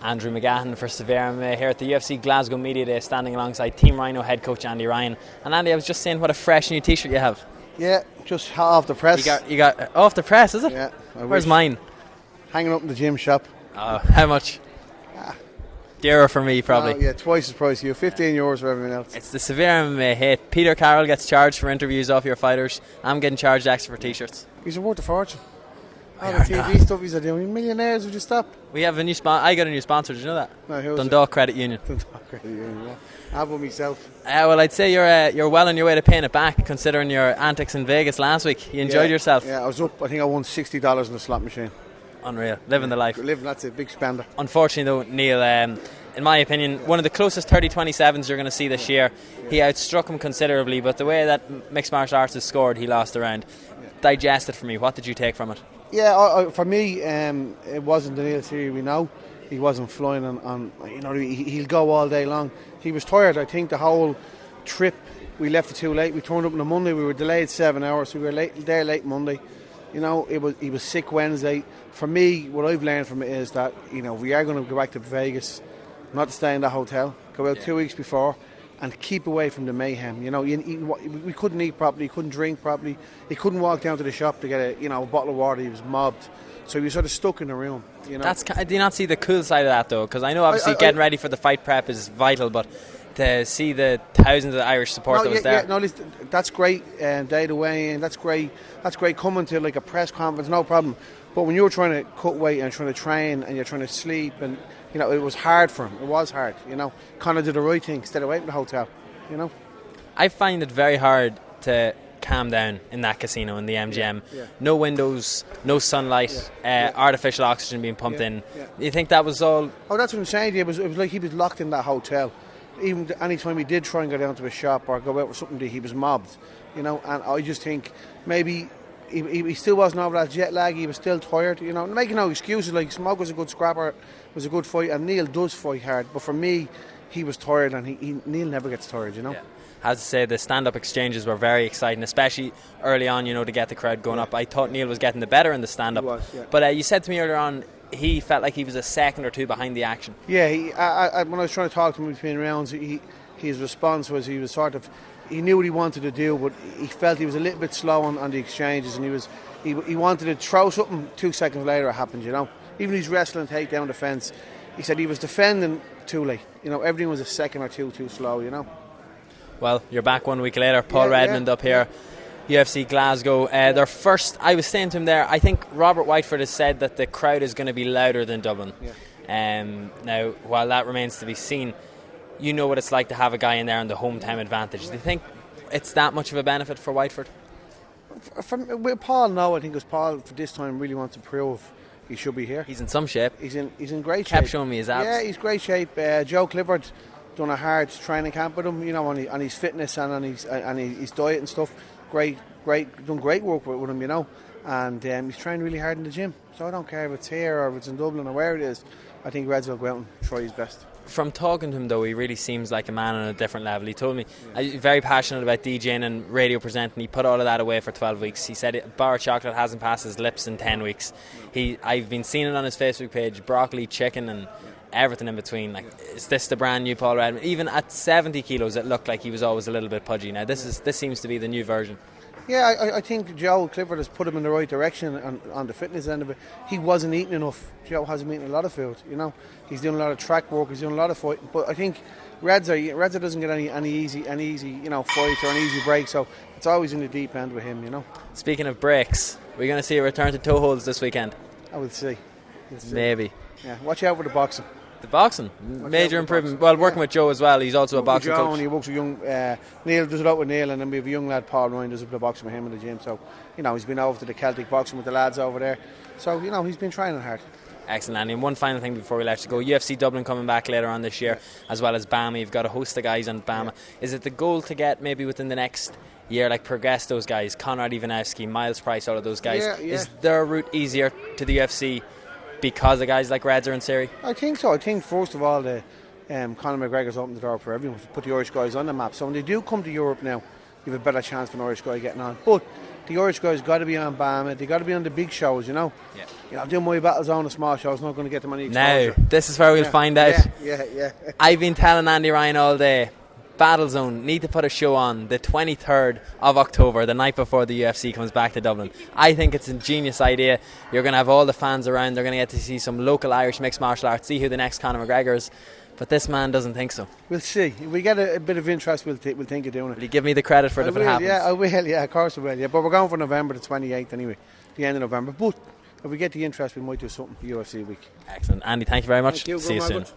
Andrew McGahan for SevereMMA here at the UFC Glasgow Media Day, standing alongside Team Rhino head coach Andy Ryan. And Andy, I was just saying what a fresh new t-shirt you have. Yeah, just hot off the press. You got off the press, is it? Yeah. Where's mine? Hanging up in the gym shop. How much? Dearer for me, probably. Yeah, twice the price of you. €15 for everyone else. It's the SevereMMA hit. Peter Carroll gets charged for interviews off your fighters. I'm getting charged extra for t-shirts. He's worth a fortune. All the TV stuff he's doing. Millionaires, would you stop? We have a new I got a new sponsor. Did you know that? No, Dundalk Credit Union. Dundalk Credit Union, yeah. I have one myself. Well, I'd say you're well on your way to paying it back, considering your antics in Vegas last week. You enjoyed yourself. Yeah, I was up. I think I won $60 in the slot machine. Unreal. Living the life. That's a big spender. Unfortunately, though, Neil, in my opinion, one of the closest 30-27s you're going to see this year. He outstruck him considerably, but the way that mixed martial arts has scored, he lost the round. Digest it for me. What did you take from it? Yeah, for me, it wasn't the Neil Seery we know. He wasn't flying on he'll go all day long. He was tired. I think the whole trip, we left it too late. We turned up on a Monday. We were delayed 7 hours, so we were late Monday. He was sick Wednesday. For me, what I've learned from it is that we are going to go back to Vegas, not to stay in the hotel. Go out 2 weeks before and keep away from the mayhem. We couldn't eat properly, couldn't drink properly. He couldn't walk down to the shop to get a bottle of water. He was mobbed, so he was sort of stuck in the room. Do you not see the cool side of that though? Because I know obviously getting ready for the fight prep is vital, but to see the thousands of Irish support that was there. Listen, that's great. Day to weigh in, that's great. That's great coming to like a press conference, no problem. But when you're trying to cut weight and trying to train and you're trying to sleep and it was hard for him. It was hard. Kind of did the right thing, stayed away from the hotel. I find it very hard to calm down in that casino in the MGM. Yeah. No windows, no sunlight, artificial oxygen being pumped in. Yeah. You think that was all? Oh, that's what I'm saying. It was like he was locked in that hotel. Even any time he did try and go down to a shop or go out for something, he was mobbed. And I just think maybe he still wasn't over that jet lag. He was still tired. Making no excuses. Like Smog was a good scrapper, was a good fight, and Neil does fight hard. But for me, he was tired, and Neil never gets tired. Yeah. As I say, the stand-up exchanges were very exciting, especially early on. To get the crowd going up. I thought Neil was getting the better in the stand-up. He was, yeah. But you said to me earlier on, he felt like he was a second or two behind the action. Yeah, when I was trying to talk to him between rounds, his response was he knew what he wanted to do, but he felt he was a little bit slow on the exchanges, and he wanted to throw something. 2 seconds later it happened. Even his wrestling takedown defence, he said he was defending too late. Everything was a second or two too slow. Well, you're back 1 week later. Paul Redmond up here. UFC Glasgow. Their first, I was saying to him there, I think Robert Whiteford has said that the crowd is going to be louder than Dublin. Yeah. Now, while that remains to be seen, you know what it's like to have a guy in there on the hometown advantage. Do you think it's that much of a benefit for Whiteford? With Paul, no. I think because Paul, for this time, really wants to prove he should be here. He's in some shape. He's in great shape. Kept showing me his abs. Yeah, he's great shape. Joe Clifford done a hard training camp with him, on his fitness and on his diet and stuff. Done great work with him, and he's trained really hard in the gym. So I don't care if it's here or if it's in Dublin or where it is. I think Reds will go out and try his best. From talking to him though, he really seems like a man on a different level. He told me he's very passionate about DJing and radio presenting. He put all of that away for 12 weeks. He said a bar of chocolate hasn't passed his lips in 10 weeks. I've been seeing it on his Facebook page, broccoli, chicken and everything in between. Is this the brand new Paul Redmond? Even at 70 kilos it looked like he was always a little bit pudgy. Now this seems to be the new version. Yeah, I think Joe Clifford has put him in the right direction on the fitness end of it. He wasn't eating enough. Joe hasn't eaten a lot of food, He's doing a lot of track work, he's doing a lot of fighting. But I think Redzer doesn't get any easy fights or an easy break, so it's always in the deep end with him, Speaking of breaks, we're going to see a return to toe holds this weekend. I would see. Maybe. Yeah, watch out for the boxing. The boxing, major improvement. Well, working with Joe as well. He's also a boxing Joe, coach. And he works with young Neil. Does a lot with Neil, and then we have a young lad, Paul Ryan, does a bit of boxing with him in the gym. So, he's been over to the Celtic boxing with the lads over there. So, he's been training hard. Excellent, Andy. And one final thing before we let you go: UFC Dublin coming back later on this year, as well as BAMA. You've got a host of guys on BAMA. Is it the goal to get maybe within the next year, progress those guys, Conrad Ivanowski, Miles Price, all of those guys? Yeah. Is their route easier to the UFC? Because of guys like Redzer and Seery? I think so. I think first of all, Conor McGregor's opened the door for everyone to put the Irish guys on the map. So when they do come to Europe now, you have a better chance of an Irish guy getting on. But the Irish guys got to be on BAMA. They got to be on the big shows, you know. Yeah. You know, doing my battles on the small shows, not going to get them any exposure. Now, this is where we'll find out. Yeah. I've been telling Andy Ryan all day, Battle Zone need to put a show on the 23rd of October, the night before the UFC comes back to Dublin. I think it's a genius idea. You're going to have all the fans around. They're going to get to see some local Irish mixed martial arts, see who the next Conor McGregor is. But this man doesn't think so. We'll see. If we get a bit of interest, we'll think of doing it. Will you give me the credit for it if it happens? Yeah, I will. Yeah, of course I will. Yeah, but we're going for November the 28th anyway, the end of November. But if we get the interest, we might do something for UFC week. Excellent. Andy, thank you very much. Thank you, see you soon. Good.